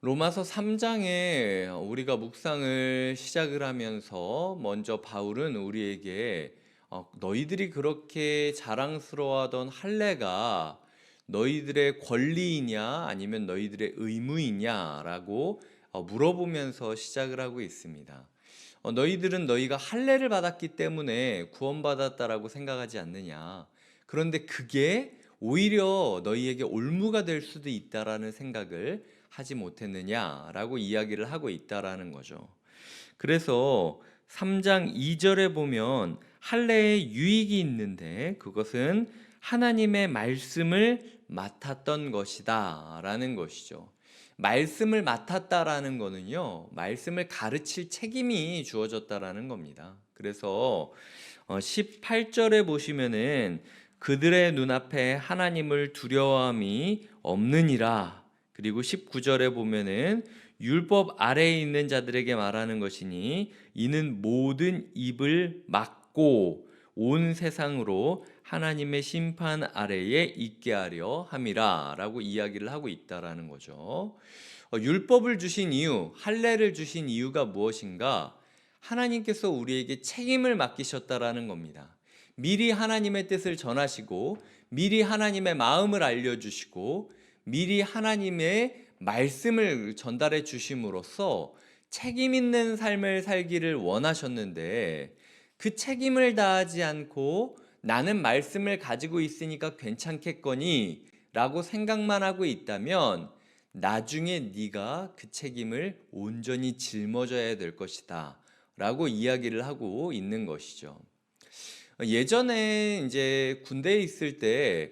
로마서 3장에 우리가 묵상을 시작을 하면서 먼저 바울은 우리에게 너희들이 그렇게 자랑스러워하던 할례가 너희들의 권리이냐 아니면 너희들의 의무이냐라고 물어보면서 시작을 하고 있습니다. 너희들은 너희가 할례를 받았기 때문에 구원받았다라고 생각하지 않느냐. 그런데 그게 오히려 너희에게 올무가 될 수도 있다라는 생각을 하지 못했느냐라고 이야기를 하고 있다라는 거죠. 그래서 3장 2절에 보면 할례의 유익이 있는데 그것은 하나님의 말씀을 맡았던 것이다 라는 것이죠. 말씀을 맡았다라는 거는요, 말씀을 가르칠 책임이 주어졌다라는 겁니다. 그래서 18절에 보시면은 그들의 눈앞에 하나님을 두려워함이 없느니라. 그리고 19절에 보면은 율법 아래에 있는 자들에게 말하는 것이니 이는 모든 입을 막고 온 세상으로 하나님의 심판 아래에 있게 하려 함이라 라고 이야기를 하고 있다라는 거죠. 율법을 주신 이유, 할례를 주신 이유가 무엇인가? 하나님께서 우리에게 책임을 맡기셨다라는 겁니다. 미리 하나님의 뜻을 전하시고 미리 하나님의 마음을 알려주시고 미리 하나님의 말씀을 전달해 주심으로써 책임 있는 삶을 살기를 원하셨는데 그 책임을 다하지 않고 나는 말씀을 가지고 있으니까 괜찮겠거니 라고 생각만 하고 있다면 나중에 네가 그 책임을 온전히 짊어져야 될 것이다 라고 이야기를 하고 있는 것이죠. 예전에 이제 군대에 있을 때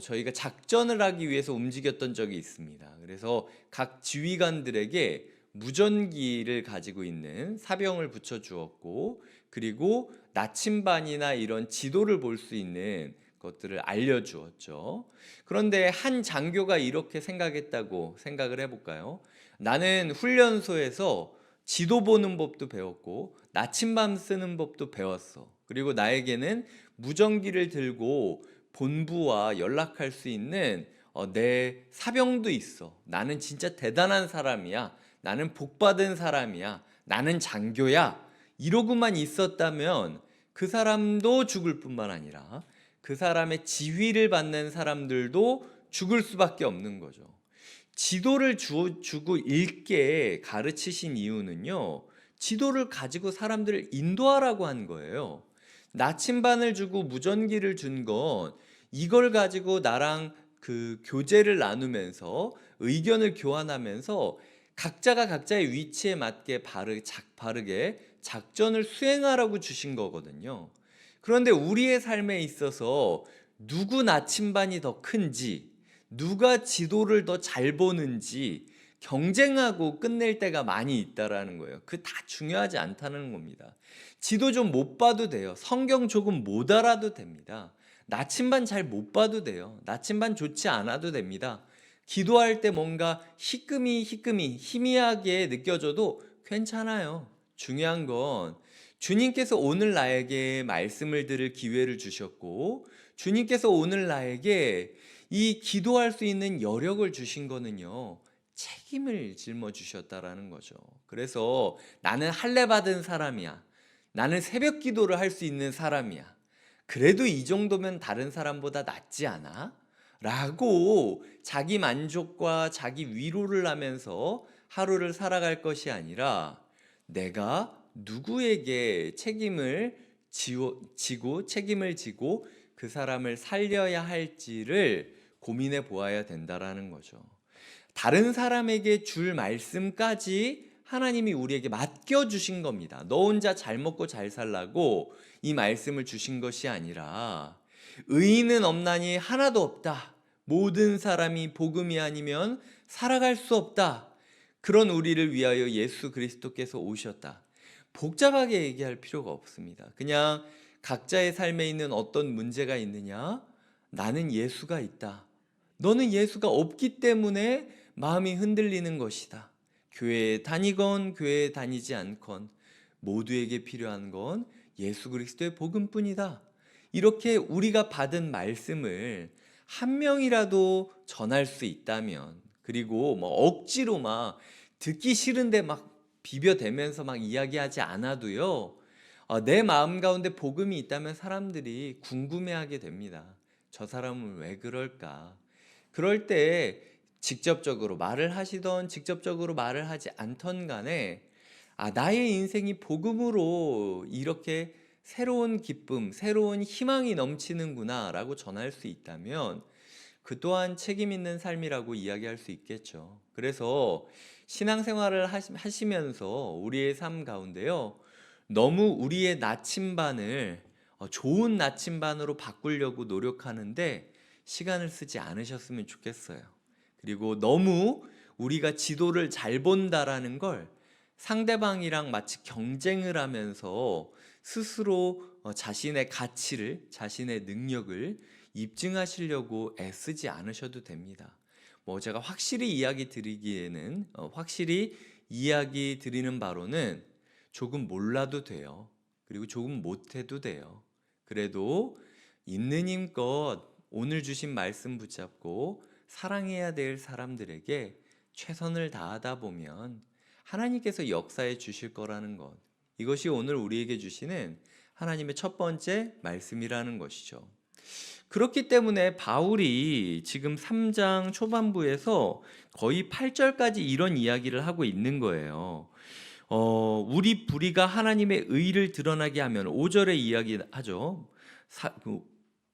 저희가 작전을 하기 위해서 움직였던 적이 있습니다. 그래서 각 지휘관들에게 무전기를 가지고 있는 사병을 붙여 주었고, 그리고 나침반이나 이런 지도를 볼 수 있는 것들을 알려주었죠. 그런데 한 장교가 이렇게 생각했다고 생각을 해볼까요? 나는 훈련소에서 지도 보는 법도 배웠고 나침반 쓰는 법도 배웠어. 그리고 나에게는 무전기를 들고 본부와 연락할 수 있는 내 사병도 있어. 나는 진짜 대단한 사람이야. 나는 복받은 사람이야. 나는 장교야. 이러고만 있었다면 그 사람도 죽을 뿐만 아니라 그 사람의 지휘를 받는 사람들도 죽을 수밖에 없는 거죠. 지도를 주고 읽게 가르치신 이유는요, 지도를 가지고 사람들을 인도하라고 한 거예요. 나침반을 주고 무전기를 준 건 이걸 가지고 나랑 그 교제를 나누면서 의견을 교환하면서 각자가 각자의 위치에 맞게 바르게 작전을 수행하라고 주신 거거든요. 그런데 우리의 삶에 있어서 누구 나침반이 더 큰지, 누가 지도를 더 잘 보는지 경쟁하고 끝낼 때가 많이 있다라는 거예요. 그 다 중요하지 않다는 겁니다. 지도 좀 못 봐도 돼요. 성경 조금 못 알아도 됩니다. 나침반 잘 못 봐도 돼요. 나침반 좋지 않아도 됩니다. 기도할 때 뭔가 희끔히 희미하게 느껴져도 괜찮아요. 중요한 건 주님께서 오늘 나에게 말씀을 들을 기회를 주셨고 주님께서 오늘 나에게 이 기도할 수 있는 여력을 주신 거는요, 책임을 짊어주셨다라는 거죠. 그래서 나는 할례 받은 사람이야. 나는 새벽 기도를 할 수 있는 사람이야. 그래도 이 정도면 다른 사람보다 낫지 않아? 라고 자기 만족과 자기 위로를 하면서 하루를 살아갈 것이 아니라 내가 누구에게 책임을 지고 그 사람을 살려야 할지를 고민해 보아야 된다라는 거죠. 다른 사람에게 줄 말씀까지 하나님이 우리에게 맡겨주신 겁니다. 너 혼자 잘 먹고 잘 살라고 이 말씀을 주신 것이 아니라 의인은 없나니 하나도 없다. 모든 사람이 복음이 아니면 살아갈 수 없다. 그런 우리를 위하여 예수 그리스도께서 오셨다. 복잡하게 얘기할 필요가 없습니다. 그냥 각자의 삶에 있는 어떤 문제가 있느냐? 나는 예수가 있다. 너는 예수가 없기 때문에 마음이 흔들리는 것이다. 교회에 다니건 교회에 다니지 않건 모두에게 필요한 건 예수 그리스도의 복음뿐이다. 이렇게 우리가 받은 말씀을 한 명이라도 전할 수 있다면 그리고 뭐 억지로 막 듣기 싫은데 막 비벼대면서 막 이야기하지 않아도요. 내 마음 가운데 복음이 있다면 사람들이 궁금해하게 됩니다. 저 사람은 왜 그럴까? 그럴 때 직접적으로 말을 하시던 직접적으로 말을 하지 않던 간에 나의 인생이 복음으로 이렇게 새로운 기쁨, 새로운 희망이 넘치는구나라고 전할 수 있다면 그 또한 책임 있는 삶이라고 이야기할 수 있겠죠. 그래서 신앙생활을 하시면서 우리의 삶 가운데요. 너무 우리의 나침반을 좋은 나침반으로 바꾸려고 노력하는데 시간을 쓰지 않으셨으면 좋겠어요. 그리고 너무 우리가 지도를 잘 본다라는 걸 상대방이랑 마치 경쟁을 하면서 스스로 자신의 가치를, 자신의 능력을 입증하시려고 애쓰지 않으셔도 됩니다. 뭐 제가 확실히 이야기 드리기에는 확실히 이야기 드리는 바로는 조금 몰라도 돼요. 그리고 조금 못해도 돼요. 그래도 있는 힘껏 오늘 주신 말씀 붙잡고 사랑해야 될 사람들에게 최선을 다하다 보면 하나님께서 역사해 주실 거라는 것. 이것이 오늘 우리에게 주시는 하나님의 첫 번째 말씀이라는 것이죠. 그렇기 때문에 바울이 지금 3장 초반부에서 거의 8절까지 이런 이야기를 하고 있는 거예요. 우리 불의가 하나님의 의를 드러나게 하면 5절에 이야기하죠.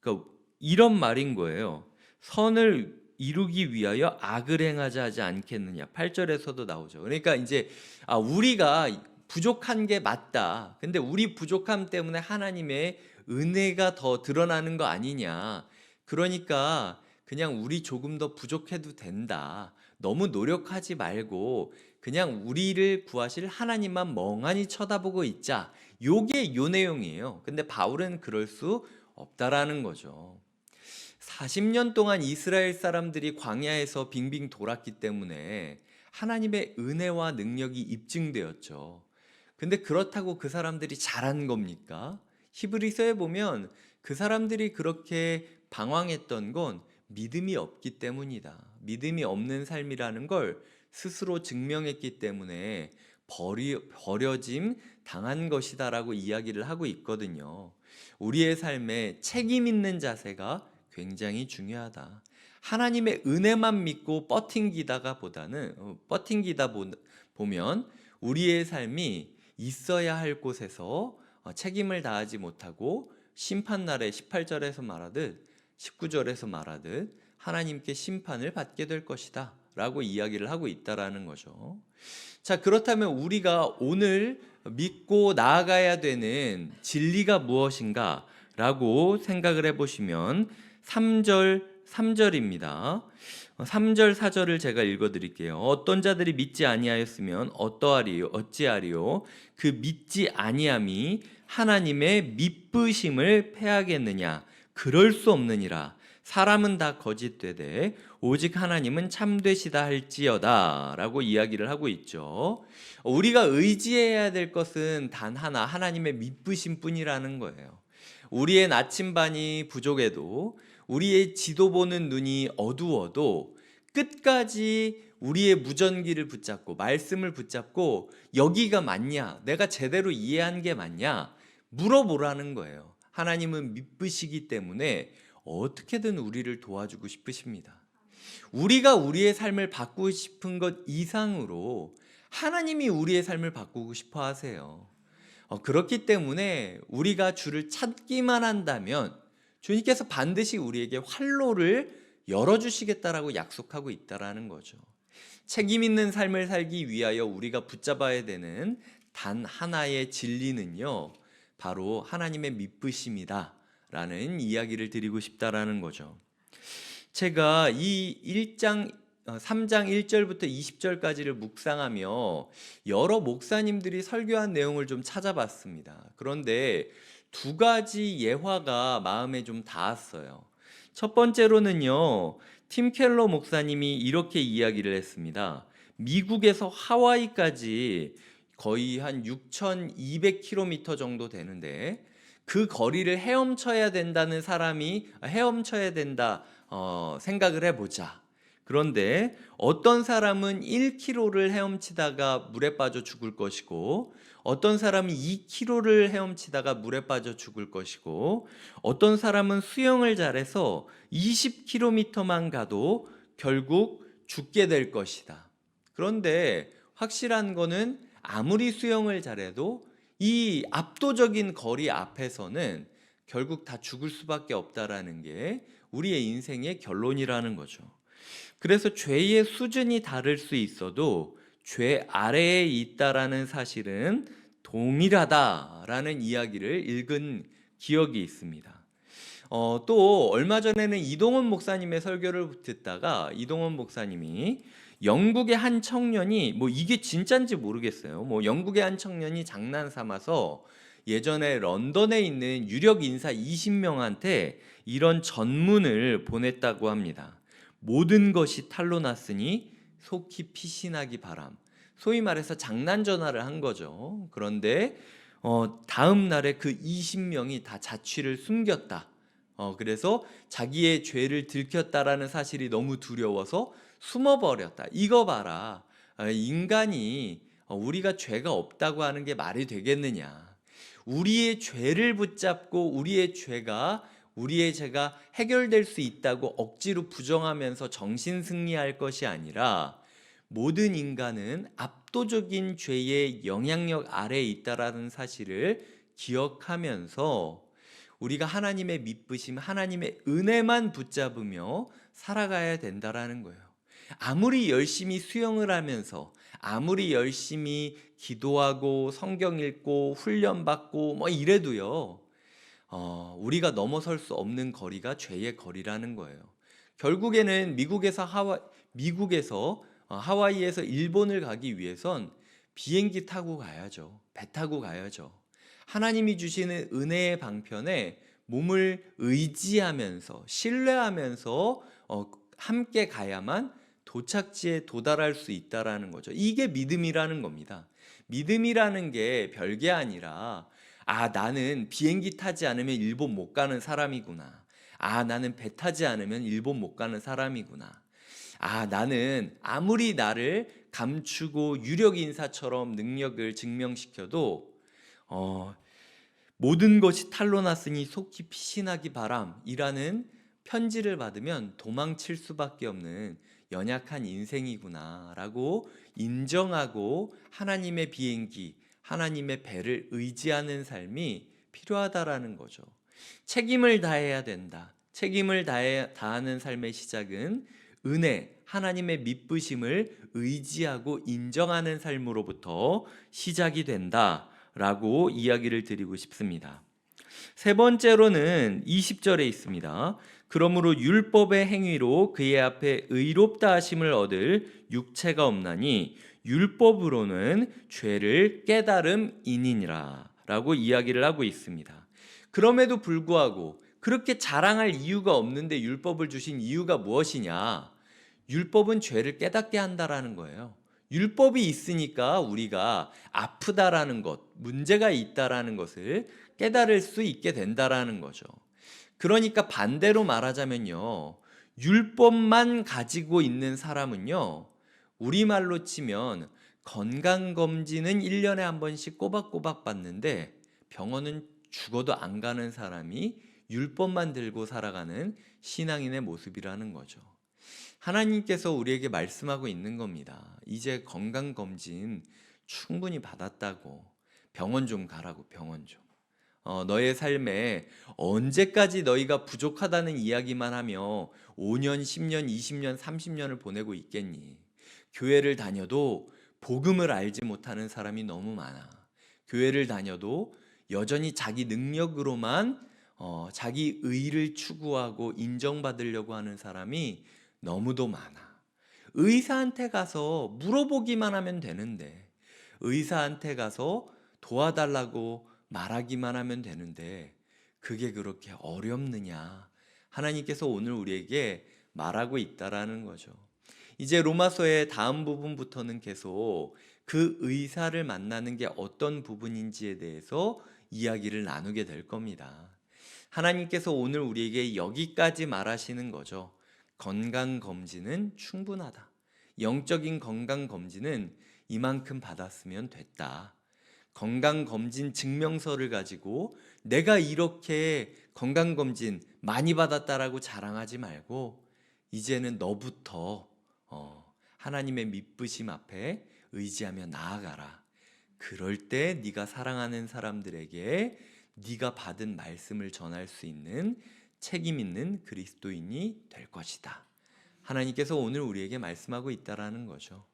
그러니까 이런 말인 거예요. 선을 이루기 위하여 악을 행하자 하지 않겠느냐. 8절에서도 나오죠. 그러니까 이제 우리가 부족한 게 맞다. 근데 우리 부족함 때문에 하나님의 은혜가 더 드러나는 거 아니냐. 그러니까 그냥 우리 조금 더 부족해도 된다. 너무 노력하지 말고 그냥 우리를 구하실 하나님만 멍하니 쳐다보고 있자. 요게 요 내용이에요. 근데 바울은 그럴 수 없다라는 거죠. 40년 동안 이스라엘 사람들이 광야에서 빙빙 돌았기 때문에 하나님의 은혜와 능력이 입증되었죠. 근데 그렇다고 그 사람들이 잘한 겁니까? 히브리서에 보면 그 사람들이 그렇게 방황했던 건 믿음이 없기 때문이다. 믿음이 없는 삶이라는 걸 스스로 증명했기 때문에 버려짐 당한 것이다라고 이야기를 하고 있거든요. 우리의 삶에 책임 있는 자세가 굉장히 중요하다. 하나님의 은혜만 믿고 버팅기다 보면 우리의 삶이 있어야 할 곳에서 책임을 다하지 못하고 심판날에 18절에서 말하듯 19절에서 말하듯 하나님께 심판을 받게 될 것이다 라고 이야기를 하고 있다라는 거죠. 자, 그렇다면 우리가 오늘 믿고 나아가야 되는 진리가 무엇인가 라고 생각을 해보시면 3절입니다. 3절 4절을 제가 읽어드릴게요. 어떤 자들이 믿지 아니하였으면 어찌하리요? 그 믿지 아니함이 하나님의 미쁘심을 패하겠느냐? 그럴 수 없느니라. 사람은 다 거짓되되 오직 하나님은 참되시다 할지어다 라고 이야기를 하고 있죠. 우리가 의지해야 될 것은 단 하나, 하나님의 미쁘심 뿐이라는 거예요. 우리의 나침반이 부족해도, 우리의 지도 보는 눈이 어두워도 끝까지 우리의 무전기를 붙잡고 말씀을 붙잡고 여기가 맞냐? 내가 제대로 이해한 게 맞냐? 물어보라는 거예요. 하나님은 미쁘시기 때문에 어떻게든 우리를 도와주고 싶으십니다. 우리가 우리의 삶을 바꾸고 싶은 것 이상으로 하나님이 우리의 삶을 바꾸고 싶어 하세요. 그렇기 때문에 우리가 주를 찾기만 한다면 주님께서 반드시 우리에게 활로를 열어주시겠다라고 약속하고 있다라는 거죠. 책임 있는 삶을 살기 위하여 우리가 붙잡아야 되는 단 하나의 진리는요, 바로 하나님의 미쁘심이다 라는 이야기를 드리고 싶다라는 거죠. 제가 이 3장 1절부터 20절까지를 묵상하며 여러 목사님들이 설교한 내용을 좀 찾아봤습니다. 그런데 두 가지 예화가 마음에 좀 닿았어요. 첫 번째로는요, 팀 켈러 목사님이 이렇게 이야기를 했습니다. 미국에서 하와이까지 거의 한 6,200km 정도 되는데 그 거리를 헤엄쳐야 된다 생각을 해보자. 그런데 어떤 사람은 1km를 헤엄치다가 물에 빠져 죽을 것이고, 어떤 사람은 2km를 헤엄치다가 물에 빠져 죽을 것이고, 어떤 사람은 수영을 잘해서 20km만 가도 결국 죽게 될 것이다. 그런데 확실한 거는 아무리 수영을 잘해도 이 압도적인 거리 앞에서는 결국 다 죽을 수밖에 없다라는 게 우리의 인생의 결론이라는 거죠. 그래서 죄의 수준이 다를 수 있어도 죄 아래에 있다라는 사실은 동일하다라는 이야기를 읽은 기억이 있습니다. 또 얼마 전에는 이동원 목사님의 설교를 듣다가 이동원 목사님이 영국의 한 청년이, 뭐 이게 진짠지 모르겠어요. 뭐 영국의 한 청년이 장난 삼아서 예전에 런던에 있는 유력 인사 20명한테 이런 전문을 보냈다고 합니다. 모든 것이 탄로 났으니 속히 피신하기 바람. 소위 말해서 장난 전화를 한 거죠. 그런데 다음 날에 그 20명이 다 자취를 숨겼다. 그래서 자기의 죄를 들켰다라는 사실이 너무 두려워서 숨어버렸다. 이거 봐라. 인간이 우리가 죄가 없다고 하는 게 말이 되겠느냐. 우리의 죄를 붙잡고 우리의 죄가 해결될 수 있다고 억지로 부정하면서 정신 승리할 것이 아니라 모든 인간은 압도적인 죄의 영향력 아래에 있다라는 사실을 기억하면서 우리가 하나님의 믿으심, 하나님의 은혜만 붙잡으며 살아가야 된다라는 거예요. 아무리 열심히 수영을 하면서, 아무리 열심히 기도하고 성경 읽고 훈련받고 뭐 이래도요, 우리가 넘어설 수 없는 거리가 죄의 거리라는 거예요. 결국에는 미국에서 하와이에서 일본을 가기 위해선 비행기 타고 가야죠. 배 타고 가야죠. 하나님이 주시는 은혜의 방편에 몸을 의지하면서 신뢰하면서 함께 가야만 도착지에 도달할 수 있다라는 거죠. 이게 믿음이라는 겁니다. 믿음이라는 게 별게 아니라 나는 비행기 타지 않으면 일본 못 가는 사람이구나. 나는 배 타지 않으면 일본 못 가는 사람이구나. 나는 아무리 나를 감추고 유력 인사처럼 능력을 증명시켜도 모든 것이 탄로 났으니 속히 피신하기 바람이라는 편지를 받으면 도망칠 수밖에 없는 연약한 인생이구나라고 인정하고 하나님의 비행기, 하나님의 배를 의지하는 삶이 필요하다라는 거죠. 책임을 다해야 된다. 책임을 다하는 삶의 시작은 은혜, 하나님의 믿으심을 의지하고 인정하는 삶으로부터 시작이 된다라고 이야기를 드리고 싶습니다. 세 번째로는 20절에 있습니다. 그러므로 율법의 행위로 그의 앞에 의롭다 하심을 얻을 육체가 없나니 율법으로는 죄를 깨달음이니라 라고 이야기를 하고 있습니다. 그럼에도 불구하고 그렇게 자랑할 이유가 없는데 율법을 주신 이유가 무엇이냐? 율법은 죄를 깨닫게 한다라는 거예요. 율법이 있으니까 우리가 아프다라는 것, 문제가 있다라는 것을 깨달을 수 있게 된다라는 거죠. 그러니까 반대로 말하자면요, 율법만 가지고 있는 사람은요, 우리말로 치면 건강검진은 1년에 한 번씩 꼬박꼬박 받는데 병원은 죽어도 안 가는 사람이 율법만 들고 살아가는 신앙인의 모습이라는 거죠. 하나님께서 우리에게 말씀하고 있는 겁니다. 이제 건강검진 충분히 받았다고. 병원 좀 가라고, 병원 좀. 너의 삶에 언제까지 너희가 부족하다는 이야기만 하며 5년, 10년, 20년, 30년을 보내고 있겠니? 교회를 다녀도 복음을 알지 못하는 사람이 너무 많아. 교회를 다녀도 여전히 자기 능력으로만 자기 의를 추구하고 인정받으려고 하는 사람이 너무도 많아. 의사한테 가서 물어보기만 하면 되는데, 의사한테 가서 도와달라고 말하기만 하면 되는데 그게 그렇게 어렵느냐? 하나님께서 오늘 우리에게 말하고 있다라는 거죠. 이제 로마서의 다음 부분부터는 계속 그 의사를 만나는 게 어떤 부분인지에 대해서 이야기를 나누게 될 겁니다. 하나님께서 오늘 우리에게 여기까지 말하시는 거죠. 건강검진은 충분하다. 영적인 건강검진은 이만큼 받았으면 됐다. 건강검진 증명서를 가지고 내가 이렇게 건강검진 많이 받았다라고 자랑하지 말고 이제는 너부터 하나님의 미쁘심 앞에 의지하며 나아가라. 그럴 때 네가 사랑하는 사람들에게 네가 받은 말씀을 전할 수 있는 책임 있는 그리스도인이 될 것이다. 하나님께서 오늘 우리에게 말씀하고 있다라는 거죠.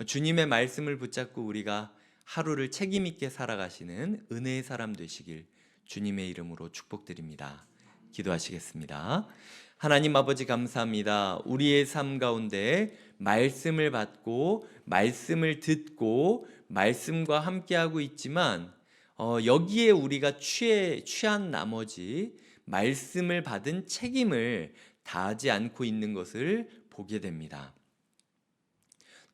주님의 말씀을 붙잡고 우리가 하루를 책임 있게 살아가시는 은혜의 사람 되시길 주님의 이름으로 축복드립니다. 기도하시겠습니다. 하나님 아버지 감사합니다. 우리의 삶 가운데 말씀을 받고 말씀을 듣고 말씀과 함께하고 있지만 여기에 우리가 취한 나머지 말씀을 받은 책임을 다하지 않고 있는 것을 보게 됩니다.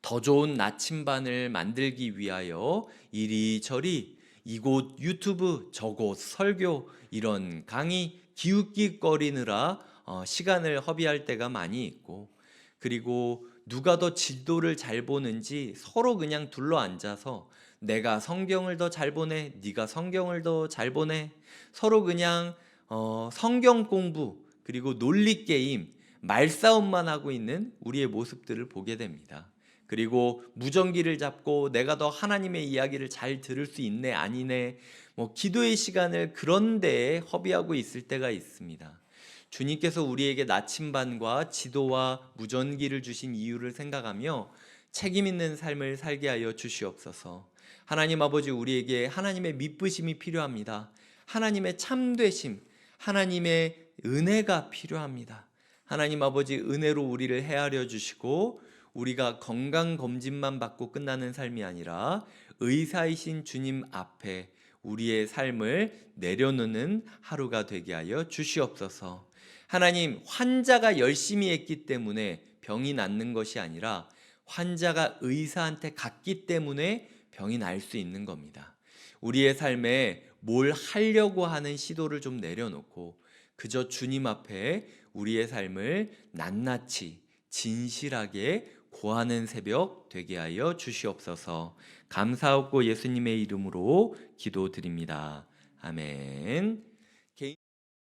더 좋은 나침반을 만들기 위하여 이리저리 이곳 유튜브 저곳 설교 이런 강의 기웃기웃거리느라 시간을 허비할 때가 많이 있고, 그리고 누가 더 지도를 잘 보는지 서로 그냥 둘러앉아서 내가 성경을 더 잘 보네, 네가 성경을 더 잘 보네, 서로 그냥 성경 공부 그리고 논리 게임 말싸움만 하고 있는 우리의 모습들을 보게 됩니다. 그리고 무전기를 잡고 내가 더 하나님의 이야기를 잘 들을 수 있네 아니네, 기도의 시간을 그런 데에 허비하고 있을 때가 있습니다. 주님께서 우리에게 나침반과 지도와 무전기를 주신 이유를 생각하며 책임 있는 삶을 살게 하여 주시옵소서. 하나님 아버지, 우리에게 하나님의 미쁘심이 필요합니다. 하나님의 참되심, 하나님의 은혜가 필요합니다. 하나님 아버지, 은혜로 우리를 헤아려 주시고 우리가 건강검진만 받고 끝나는 삶이 아니라 의사이신 주님 앞에 우리의 삶을 내려놓는 하루가 되게 하여 주시옵소서. 하나님, 환자가 열심히 했기 때문에 병이 낫는 것이 아니라 환자가 의사한테 갔기 때문에 병이 날 수 있는 겁니다. 우리의 삶에 뭘 하려고 하는 시도를 좀 내려놓고 그저 주님 앞에 우리의 삶을 낱낱이 진실하게 고하는 새벽 되게 하여 주시옵소서. 감사하고 예수님의 이름으로 기도드립니다. 아멘.